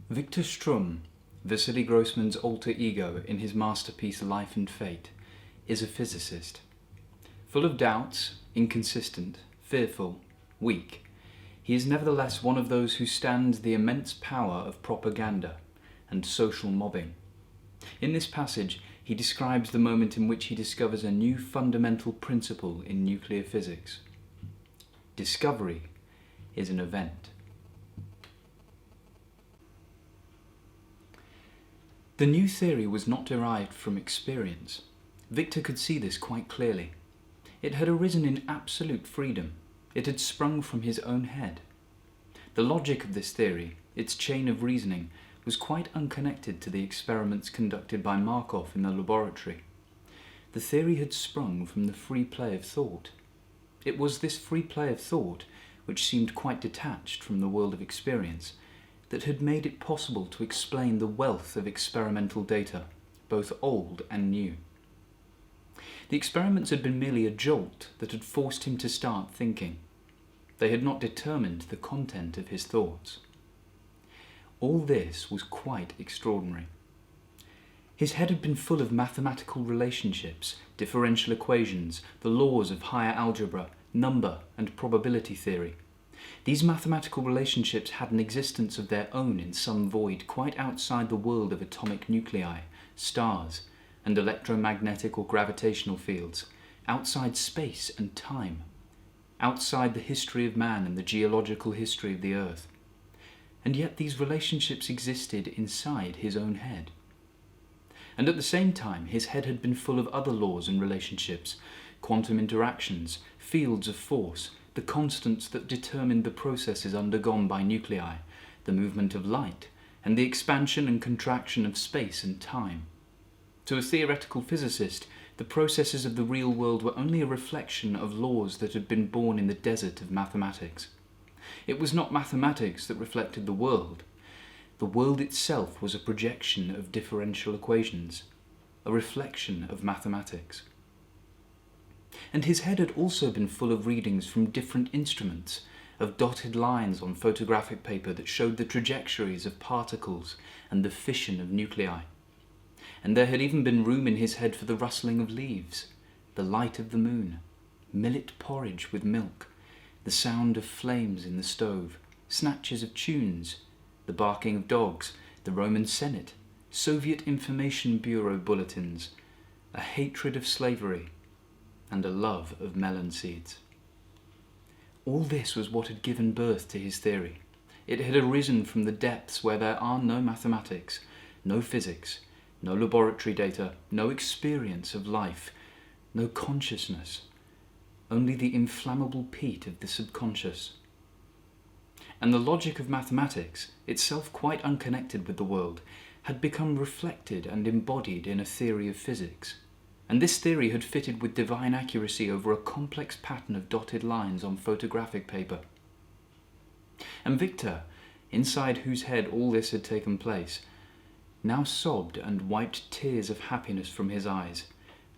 Victor Strum, Vasily Grossman's alter ego in his masterpiece Life and Fate, is a physicist. Full of doubts, inconsistent, fearful, weak, he is nevertheless one of those who stands the immense power of propaganda and social mobbing. In this passage, he describes the moment in which he discovers a new fundamental principle in nuclear physics. Discovery is an event. The new theory was not derived from experience. Victor could see this quite clearly. It had arisen in absolute freedom. It had sprung from his own head. The logic of this theory, its chain of reasoning, was quite unconnected to the experiments conducted by Markov in the laboratory. The theory had sprung from the free play of thought. It was this free play of thought, which seemed quite detached from the world of experience, that had made it possible to explain the wealth of experimental data, both old and new. The experiments had been merely a jolt that had forced him to start thinking. They had not determined the content of his thoughts. All this was quite extraordinary. His head had been full of mathematical relationships, differential equations, the laws of higher algebra, number and probability theory. These mathematical relationships had an existence of their own in some void quite outside the world of atomic nuclei, stars, and electromagnetic or gravitational fields, outside space and time, outside the history of man and the geological history of the earth. And yet these relationships existed inside his own head. And at the same time, his head had been full of other laws and relationships, quantum interactions, fields of force, the constants that determined the processes undergone by nuclei, the movement of light, and the expansion and contraction of space and time. To a theoretical physicist, the processes of the real world were only a reflection of laws that had been born in the desert of mathematics. It was not mathematics that reflected the world. The world itself was a projection of differential equations, a reflection of mathematics. And his head had also been full of readings from different instruments, of dotted lines on photographic paper that showed the trajectories of particles and the fission of nuclei. And there had even been room in his head for the rustling of leaves, the light of the moon, millet porridge with milk, the sound of flames in the stove, snatches of tunes, the barking of dogs, the Roman Senate, Soviet Information Bureau bulletins, a hatred of slavery, and a love of melon seeds. All this was what had given birth to his theory. It had arisen from the depths where there are no mathematics, no physics, no laboratory data, no experience of life, no consciousness, only the inflammable peat of the subconscious. And the logic of mathematics, itself quite unconnected with the world, had become reflected and embodied in a theory of physics. And this theory had fitted with divine accuracy over a complex pattern of dotted lines on photographic paper. And Victor, inside whose head all this had taken place, now sobbed and wiped tears of happiness from his eyes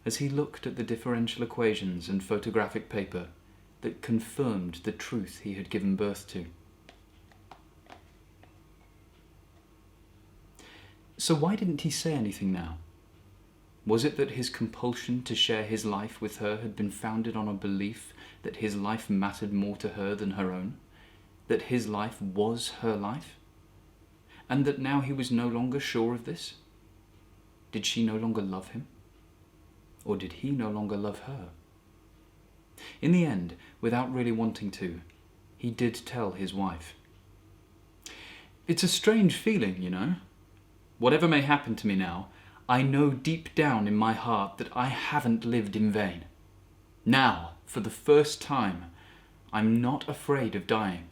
as he looked at the differential equations and photographic paper that confirmed the truth he had given birth to. So why didn't he say anything now? Was it that his compulsion to share his life with her had been founded on a belief that his life mattered more to her than her own? That his life was her life? And that now he was no longer sure of this? Did she no longer love him? Or did he no longer love her? In the end, without really wanting to, he did tell his wife. It's a strange feeling, you know. Whatever may happen to me now, I know deep down in my heart that I haven't lived in vain. Now, for the first time, I'm not afraid of dying.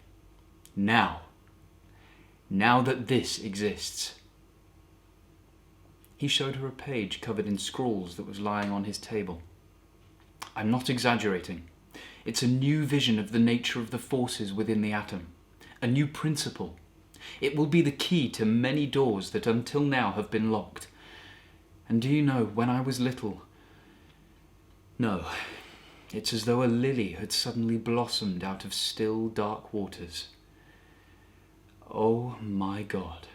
Now that this exists. He showed her a page covered in scrawls that was lying on his table. I'm not exaggerating. It's a new vision of the nature of the forces within the atom, a new principle. It will be the key to many doors that until now have been locked. And do you know, when I was little... No, it's as though a lily had suddenly blossomed out of still, dark waters. Oh my God.